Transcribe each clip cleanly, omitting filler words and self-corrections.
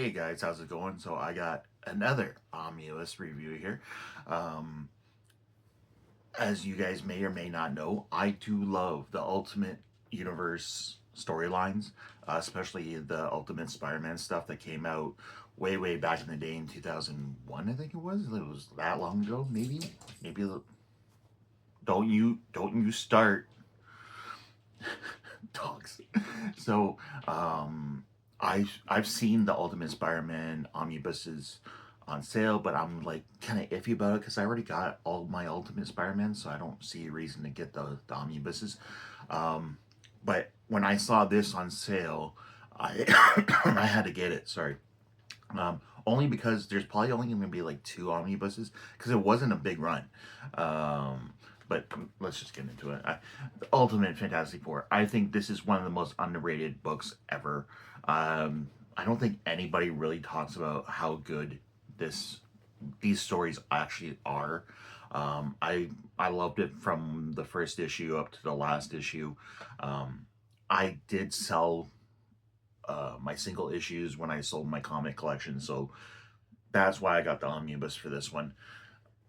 Hey guys, how's it going? So I got another omnibus review here. Um, as you guys may or may not know, I do love the Ultimate Universe storylines, especially the Ultimate Spider-Man stuff that came out way back in the day in 2001. I think it was. It was that long ago, maybe. Don't you start dogs. So I've seen the Ultimate Spider-Man omnibuses on sale, but I'm like kind of iffy about it because I already got all my Ultimate Spider-Man, so I don't see a reason to get the omnibuses. Um, but when I saw this on sale, I I had to get it. Sorry. Only because there's probably only going to be like two omnibuses because it wasn't a big run. Um, but let's just get into it. The Ultimate Fantastic Four. I think this is one of the most underrated books ever. I don't think anybody really talks about how good this these stories actually are. I loved it from the first issue up to the last issue. Um, I did sell my single issues when I sold my comic collection, so that's why I got the omnibus for this one.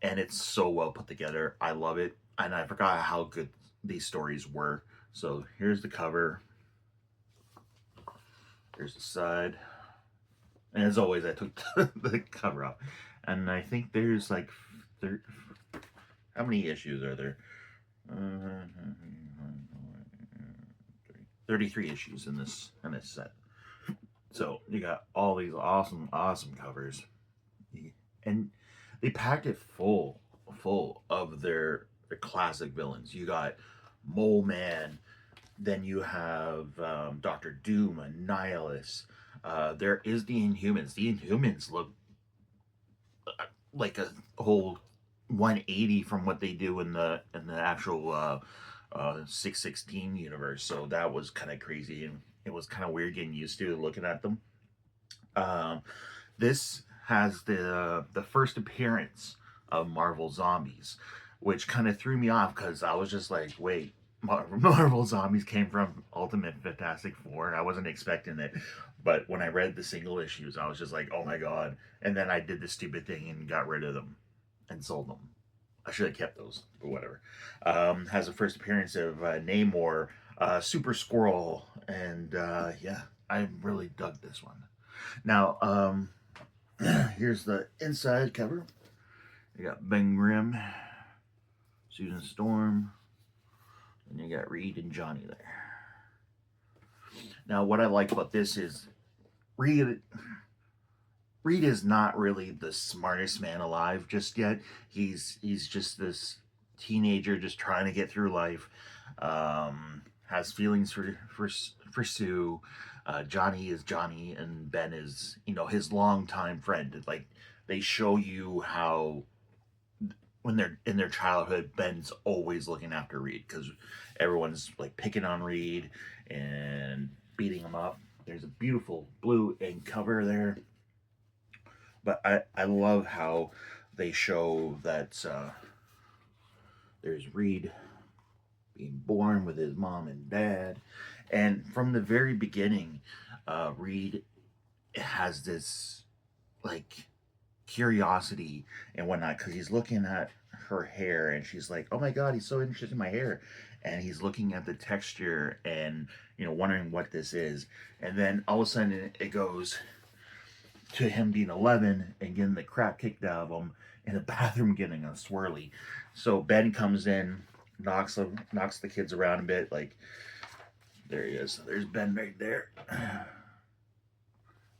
And it's so well put together. I love it, and I forgot how good these stories were. So here's the cover. Here's the side. And as always, I took the cover off. And I think there's like, how many issues are there? 33 issues in this set. So you got all these awesome covers, and they packed it full of their classic villains. You got Mole Man, then you have Doctor Doom, Annihilus. There is the Inhumans. The Inhumans look like a whole 180 from what they do in the actual 616 universe. So that was kind of crazy, and it was kind of weird getting used to looking at them. Um, this has the first appearance of Marvel Zombies, which kind of threw me off because I was just like, wait, Marvel Zombies came from Ultimate Fantastic Four. I wasn't expecting it, but when I read the single issues, I was just like, oh my god! And then I did the stupid thing and got rid of them and sold them. I should have kept those, but whatever. Has the first appearance of Namor, Super Squirrel, and yeah, I really dug this one. Now, here's the inside cover. You got Ben Grimm, Susan Storm, and you got Reed and Johnny there. Now, what I like about this is Reed. Reed is not really the smartest man alive just yet. He's just this teenager just trying to get through life. Has feelings for Sue. Johnny is Johnny, and Ben is his longtime friend. Like they show you how when they're in their childhood, Ben's always looking after Reed because everyone's like picking on Reed and beating him up. There's a beautiful blue ink cover there, but I love how they show that there's Reed being born with his mom and dad, and from the very beginning, Reed has this like curiosity and whatnot because he's looking at her hair and she's like, oh my god, he's so interested in my hair, and he's looking at the texture and wondering what this is, and then all of a sudden it goes to him being 11 and getting the crap kicked out of him in the bathroom, getting a swirly. So Ben comes in, knocks the kids around a bit. Like there he is. There's Ben right there.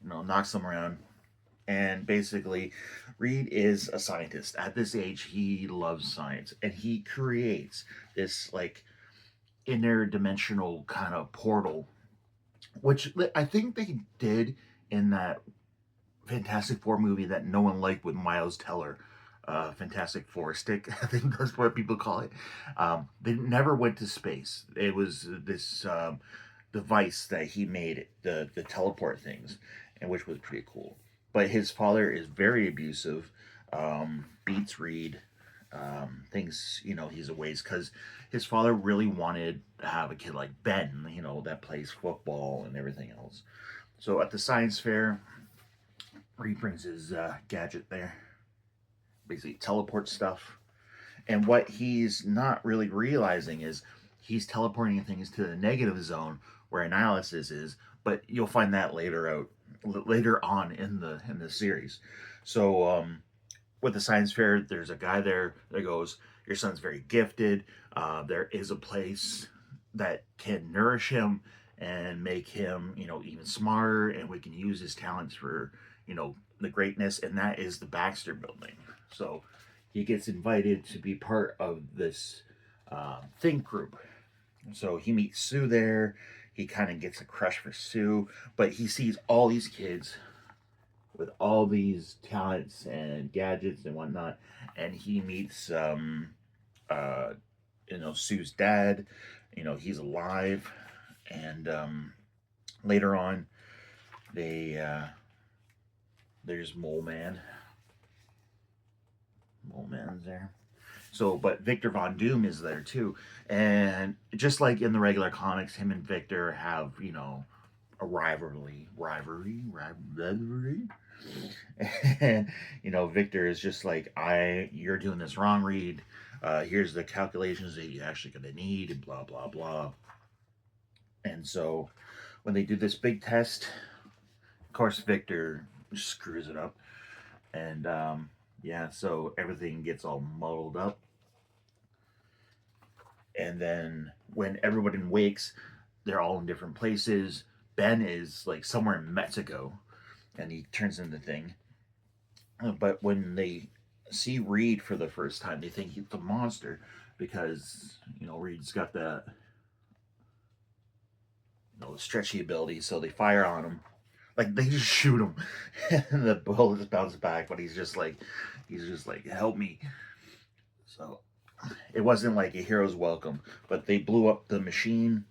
Knocks them around. And basically, Reed is a scientist. At this age, he loves science, and he creates this like interdimensional kind of portal, which I think they did in that Fantastic Four movie that no one liked with Miles Teller. Fantastic Four stick, I think that's what people call it. They never went to space. It was this device that he made, the teleport things, and which was pretty cool. But his father is very abusive, beats Reed, thinks he's a waste because his father really wanted to have a kid like Ben, that plays football and everything else. So at the science fair, Reed brings his gadget there, basically teleport stuff. And what he's not really realizing is he's teleporting things to the negative zone where analysis is, but you'll find that later on in the series. So with the science fair, there's a guy there that goes, "Your son's very gifted. There is a place that can nourish him and make him, even smarter, and we can use his talents for, the greatness." And that is the Baxter Building. So he gets invited to be part of this think group. So he meets Sue there. He kind of gets a crush for Sue, but he sees all these kids with all these talents and gadgets and whatnot, and he meets uh, Sue's dad. He's alive, and later on, they there's Mole Man. Mole Man's there. So, but Victor Von Doom is there too, and just like in the regular comics, him and Victor have a rivalry, and Victor is just like, you're doing this wrong, Reed. Here's the calculations that you're actually going to need, and blah blah blah. And so, when they do this big test, of course, Victor screws it up, and yeah, so everything gets all muddled up. And then when everybody wakes, they're all in different places. Ben is like somewhere in Mexico, and he turns into the thing. But when they see Reed for the first time, they think he's a monster because Reed's got the stretchy ability. So they fire on him, like they just shoot him, and the bullets bounce back. But he's just like, help me. So it wasn't like a hero's welcome, but they blew up the machine,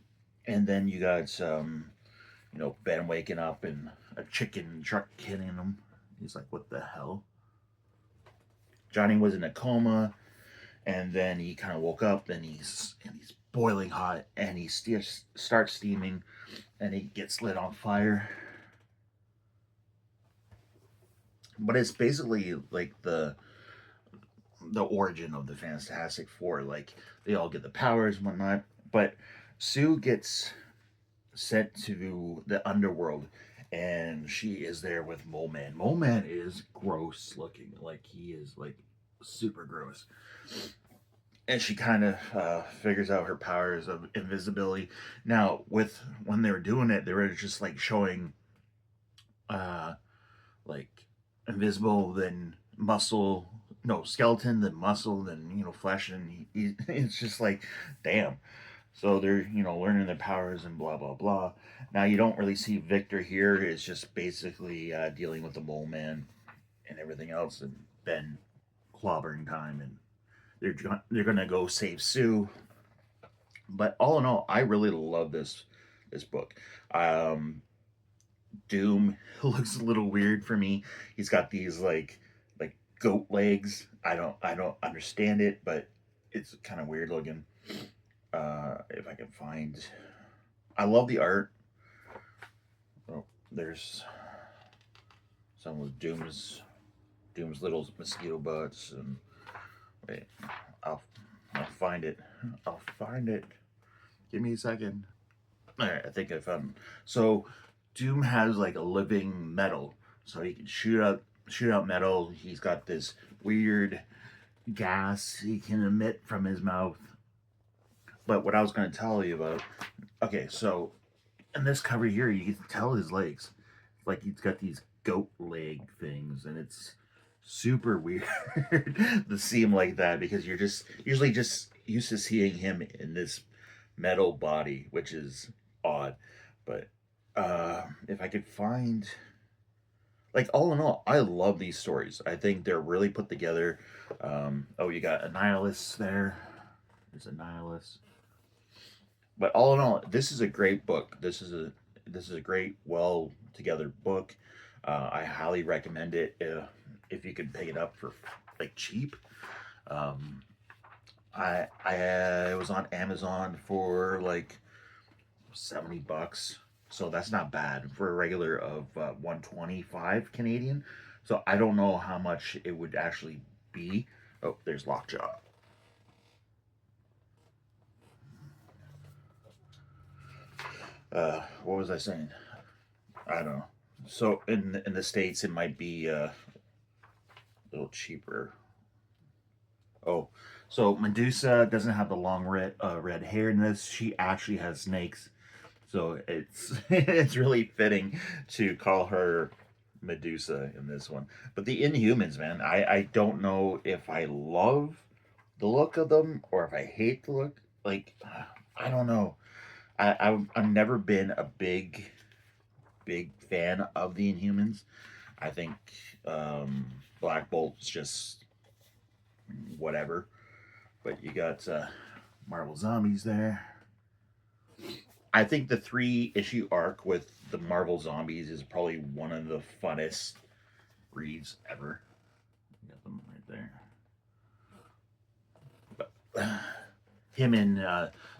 and then you got some, Ben waking up and a chicken truck hitting him. He's like, what the hell? Johnny was in a coma, and then he kind of woke up, and he's boiling hot, and he starts steaming, and he gets lit on fire. But it's basically like the origin of the Fantastic Four. Like they all get the powers and whatnot, but Sue gets sent to the underworld, and she is there with Mole Man. Mole Man is gross looking, like he is like super gross. And she kind of figures out her powers of invisibility. Now, with when they were doing it, they were just like showing, uh, like invisible, then muscle, no skeleton, then muscle, then flesh, and it's just like, damn. So they're learning their powers and blah blah blah. Now you don't really see Victor here. It's just basically dealing with the Mole Man and everything else, and Ben clobbering time, and they're gonna go save Sue. But all in all, I really love this book. Um, Doom looks a little weird for me. He's got these like goat legs. I don't understand it, but it's kind of weird looking. If I can find, I love the art. Oh, there's some of Doom's little mosquito butts, and wait, I'll I'll find it. I'll find it. Give me a second. All right, I think I found it. So Doom has like a living metal, so he can shoot out metal. He's got this weird gas he can emit from his mouth. But what I was going to tell you about, okay, so in this cover here, you can tell his legs. Like he's got these goat leg things, and it's super weird to see him like that because you're just usually just used to seeing him in this metal body, which is odd. But if I could find, like, all in all, I love these stories. I think they're really put together. Oh, you got Annihilus there. There's Annihilus. But all in all, this is a great book. This is a great, well together book. I highly recommend it if you could pick it up for like cheap. Um, I was on Amazon for like $70. So that's not bad for a regular of 125 Canadian. So I don't know how much it would actually be. Oh, there's Lockjaw. What was I saying? I don't know. So in the states, it might be a little cheaper. Oh, so Medusa doesn't have the long red hair in this. She actually has snakes, so it's it's really fitting to call her Medusa in this one. But the Inhumans, man, I don't know if I love the look of them or if I hate the look. Like, I don't know. I've never been a big fan of the Inhumans. I think Black Bolt's just whatever. But you got Marvel Zombies there. I think the 3-issue arc with the Marvel Zombies is probably one of the funnest reads ever. You got them right there. But, him and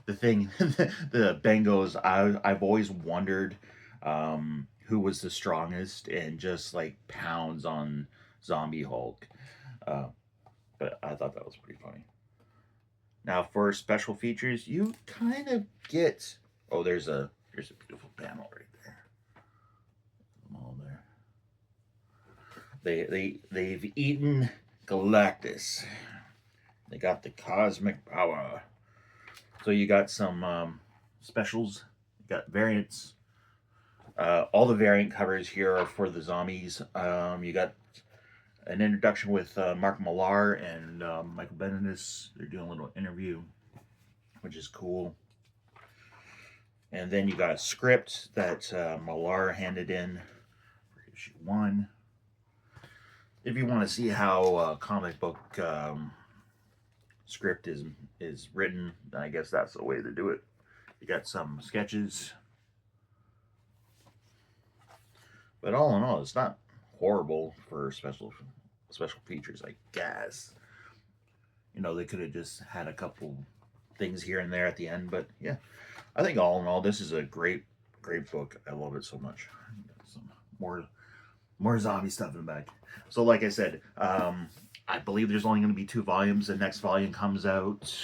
the thing, the Bengals. I've always wondered who was the strongest and just like pounds on Zombie Hulk. Uh, but I thought that was pretty funny. Now for special features, you kind of get. Oh, there's a beautiful panel right there. Them all there. They've eaten Galactus. They got the cosmic power. So you got some specials. You got variants. All the variant covers here are for the zombies. You got an introduction with Mark Millar and Michael Bendis. They're doing a little interview, which is cool. And then you got a script that Millar handed in for issue 1. If you want to see how comic book script is written, I guess that's the way to do it. You got some sketches. But all in all, it's not horrible for special features, I guess. You know, they could have just had a couple things here and there at the end, but yeah, I think all in all, this is a great book. I love it so much. Some more zombie stuff in the back. So, like I said, I believe there's only going to be 2 volumes. The next volume comes out.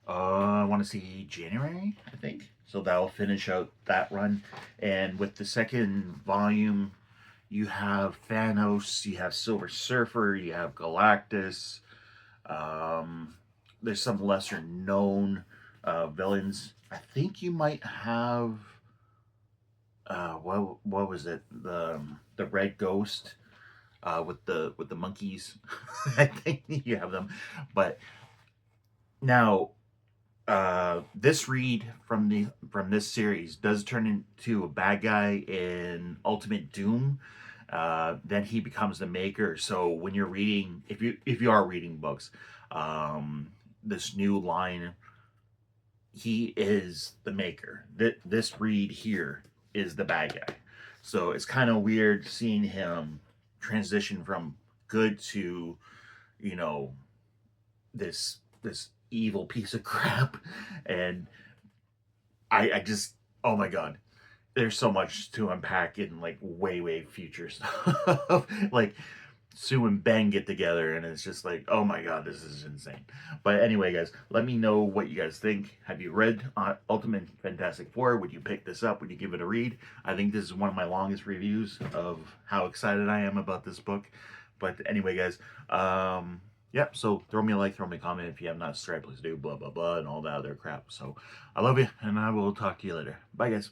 I want to see January, I think. So that'll finish out that run. And with the second volume, you have Thanos, you have Silver Surfer, you have Galactus. There's some lesser known villains. I think you might have what was it? The Red Ghost with the monkeys. I think you have them. But now this read from this series does turn into a bad guy in Ultimate Doom. Then he becomes the Maker. So when you're reading, if you are reading books, this new line, he is the Maker. This read here is the bad guy. So it's kind of weird seeing him transition from good to, you know, this evil piece of crap. And I just, oh my god, there's so much to unpack in like way future stuff. Like Sue and Ben get together and it's just like, oh my god, this is insane. But anyway, guys, let me know what you guys think. Have you read Ultimate Fantastic Four? Would you pick this up? Would you give it a read? I think this is one of my longest reviews of how excited I am about this book. But anyway, guys, yep, so throw me a like, throw me a comment. If you have not subscribed, please do, blah, blah, blah, and all that other crap. So I love you, and I will talk to you later. Bye, guys.